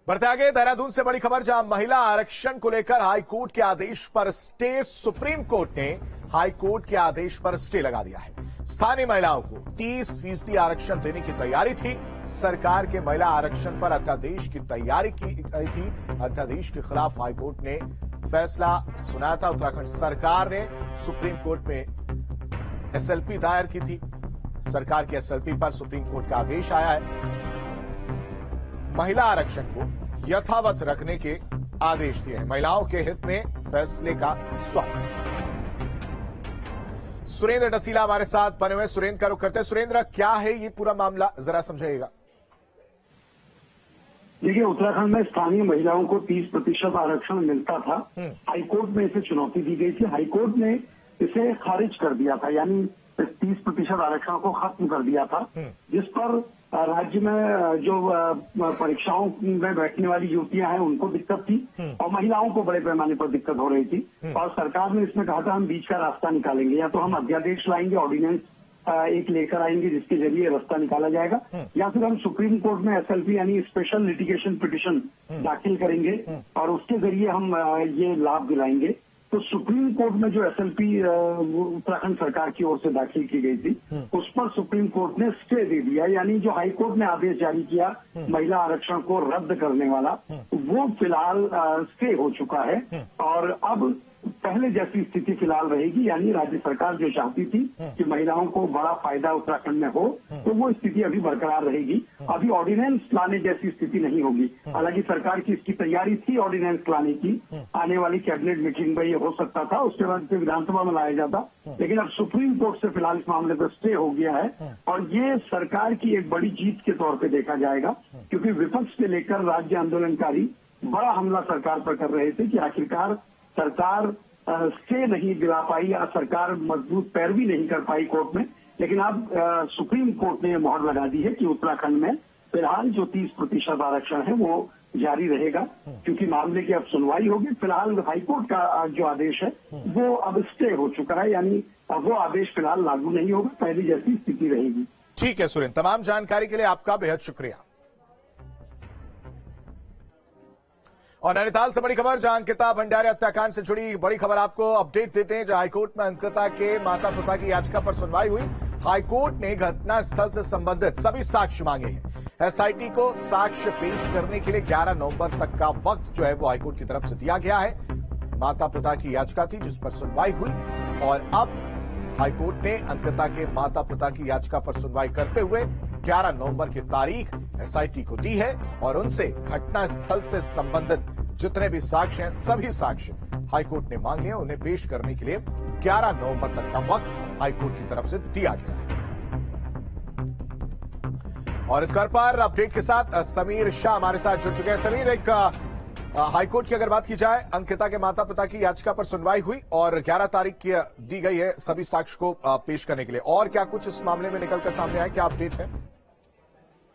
बढ़ते आगे, देहरादून से बड़ी खबर, जहां महिला आरक्षण को लेकर हाईकोर्ट के आदेश पर स्टे। सुप्रीम कोर्ट ने हाईकोर्ट के आदेश पर स्टे लगा दिया है। स्थानीय महिलाओं को 30% आरक्षण देने की तैयारी थी। सरकार के महिला आरक्षण पर अध्यादेश की तैयारी की गई थी। अध्यादेश के खिलाफ हाईकोर्ट ने फैसला सुनाया था। उत्तराखंड सरकार ने सुप्रीम कोर्ट में एसएलपी दायर की थी। सरकार की एसएलपी पर सुप्रीम कोर्ट का आदेश आया है। महिला आरक्षण को यथावत रखने के आदेश दिए हैं। महिलाओं के हित में फैसले का स्वागत। सुरेंद्र डसीला हमारे साथ बने हुए। सुरेंद्र का रुख करते हैं। सुरेंद्र, क्या है ये पूरा मामला, जरा समझाइएगा। देखिए, उत्तराखंड में स्थानीय महिलाओं को 30% आरक्षण मिलता था। हाईकोर्ट में इसे चुनौती दी गई थी। हाईकोर्ट ने इसे खारिज कर दिया था, यानी 30% आरक्षण को खत्म कर दिया था, जिस पर राज्य में जो परीक्षाओं में बैठने वाली युवतियां हैं उनको दिक्कत थी और महिलाओं को बड़े पैमाने पर दिक्कत हो रही थी। और सरकार ने इसमें कहा था हम बीच का रास्ता निकालेंगे, या तो हम अध्यादेश लाएंगे, ऑर्डिनेंस एक लेकर आएंगे जिसके जरिए रास्ता निकाला जाएगा, या फिर हम सुप्रीम कोर्ट में एसएलपी यानी स्पेशल लिटिगेशन पिटिशन दाखिल करेंगे और उसके जरिए हम ये लाभ दिलाएंगे। तो सुप्रीम कोर्ट में जो एसएलपी उत्तराखंड सरकार की ओर से दाखिल की गई थी, उस पर सुप्रीम कोर्ट ने स्टे दे दिया, यानी जो हाईकोर्ट ने आदेश जारी किया महिला आरक्षण को रद्द करने वाला, वो फिलहाल स्टे हो चुका है। और अब पहले जैसी स्थिति फिलहाल रहेगी, यानी राज्य सरकार जो चाहती थी कि महिलाओं को बड़ा फायदा उत्तराखंड में हो, तो वो स्थिति अभी बरकरार रहेगी। अभी ऑर्डिनेंस लाने जैसी स्थिति नहीं होगी। हालांकि सरकार की इसकी तैयारी थी ऑर्डिनेंस लाने की, आने वाली कैबिनेट मीटिंग में ये हो सकता था, उसके बाद फिर विधानसभा में लाया जाता, लेकिन अब सुप्रीम कोर्ट से फिलहाल इस मामले पर स्टे हो गया है। और ये सरकार की एक बड़ी जीत के तौर पर देखा जाएगा, क्योंकि विपक्ष से लेकर राज्य आंदोलनकारी बड़ा हमला सरकार पर कर रहे थे कि आखिरकार सरकार स्टे नहीं दिला पाई या सरकार मजबूत पैरवी नहीं कर पाई कोर्ट में। लेकिन अब सुप्रीम कोर्ट ने मोहर लगा दी है कि उत्तराखंड में फिलहाल जो 30% आरक्षण है वो जारी रहेगा, क्योंकि मामले की अब सुनवाई होगी। फिलहाल हाईकोर्ट का जो आदेश है वो अब स्टे हो चुका है, यानी अब वो आदेश फिलहाल लागू नहीं होगा, पहले जैसी स्थिति रहेगी। ठीक है सुरेंद्र, तमाम जानकारी के लिए आपका बेहद शुक्रिया। और नैनीताल से बड़ी खबर, जहां अंकिता भंडारी हत्याकांड से जुड़ी बड़ी खबर आपको अपडेट देते हैं। जहां हाईकोर्ट में अंकिता के माता पिता की याचिका पर सुनवाई हुई। हाईकोर्ट ने घटना स्थल से संबंधित सभी साक्ष्य मांगे हैं। एसआईटी को साक्ष्य पेश करने के लिए 11 नवंबर तक का वक्त जो है वो हाईकोर्ट की तरफ से दिया गया है। माता पिता की याचिका थी जिस पर सुनवाई हुई और अब हाईकोर्ट ने अंकिता के माता पिता की याचिका पर सुनवाई करते हुए 11 नवंबर की तारीख एसआईटी को दी है और उनसे घटना स्थल से संबंधित जितने भी साक्ष्य हैं, सभी साक्ष्य हाईकोर्ट ने मांगे हैं। उन्हें पेश करने के लिए 11 नवंबर तक का वक्त हाईकोर्ट की तरफ से दिया गया। और इस खबर पर अपडेट के साथ समीर शाह हमारे साथ जुड़ चुके हैं। समीर, एक हाईकोर्ट की अगर बात की जाए, अंकिता के माता पिता की याचिका पर सुनवाई हुई और 11 तारीख की दी गई है सभी साक्ष्य को पेश करने के लिए, और क्या कुछ इस मामले में निकलकर सामने आया, क्या अपडेट है?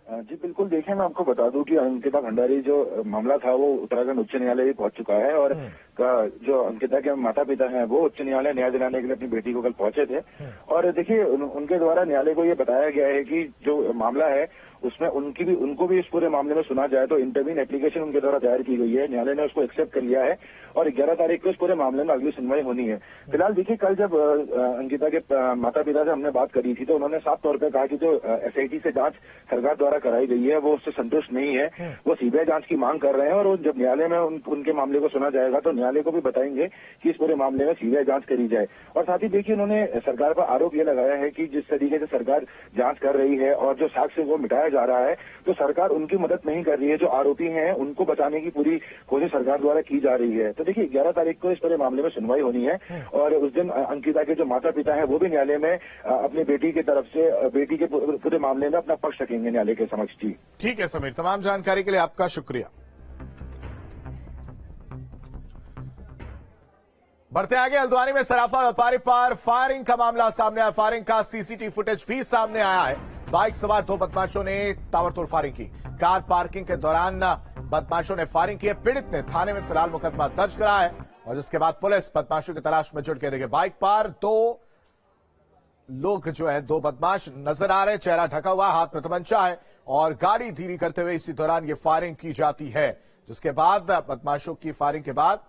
जी बिल्कुल, देखिए मैं आपको बता दूं कि अंकिता भंडारी जो मामला था वो उत्तराखंड उच्च न्यायालय भी पहुंच चुका है और जो अंकिता के माता पिता हैं वो उच्च न्यायालय न्याय दिलाने के लिए अपनी बेटी को कल पहुंचे थे। और देखिए उनके द्वारा न्यायालय को ये बताया गया है कि जो मामला है उसमें उनको भी इस पूरे मामले में सुना जाए, तो इंटरवीन एप्लीकेशन उनके द्वारा दायर की गई है। न्यायालय ने उसको एक्सेप्ट कर लिया है और 11 तारीख को इस पूरे मामले में अगली सुनवाई होनी है। फिलहाल देखिए, कल जब अंकिता के माता पिता से हमने बात करी थी तो उन्होंने साफ तौर पर कहा कि जो एसआईटी से जांच सरकार द्वारा कराई गई है वो उससे संतुष्ट नहीं है, वो सीबीआई जांच की मांग कर रहे हैं। और जब न्यायालय में उनके मामले को सुना जाएगा तो न्यायालय को भी बताएंगे कि इस पूरे मामले में सीबीआई जांच करी जाए। और साथ ही देखिए, उन्होंने सरकार पर आरोप ये लगाया है कि जिस तरीके से सरकार जांच कर रही है और जो साक्ष्य वो मिटाया जा रहा है, तो सरकार उनकी मदद नहीं कर रही है। जो आरोपी हैं उनको बचाने की पूरी कोशिश सरकार द्वारा की जा रही है। तो देखिए 11 तारीख को इस पूरे मामले में सुनवाई होनी है और उस दिन अंकिता के जो माता पिता हैं वो भी न्यायालय में अपनी बेटी की तरफ से बेटी के पूरे मामले में अपना पक्ष रखेंगे न्यायालय के समक्ष। जी ठीक है समीर, तमाम जानकारी के लिए आपका शुक्रिया। बढ़ते आगे, हल्द्वानी में सराफा व्यापारी पर फायरिंग का मामला सामने आया। फायरिंग का सीसीटीवी फुटेज भी सामने आया है। बाइक सवार 2 बदमाशों ने ताबड़तोड़ फायरिंग की। कार पार्किंग के दौरान बदमाशों ने फायरिंग की। पीड़ित ने थाने में फिलहाल मुकदमा दर्ज कराया है और जिसके बाद पुलिस बदमाशों की तलाश में जुट गई। देखिए, बाइक पर 2 लोग जो है, दो बदमाश नजर आ रहे, चेहरा ढका हुआ, हाथ में तमंचा है और गाड़ी धीरे करते हुए इसी दौरान ये फायरिंग की जाती है, जिसके बाद बदमाशों की फायरिंग के बाद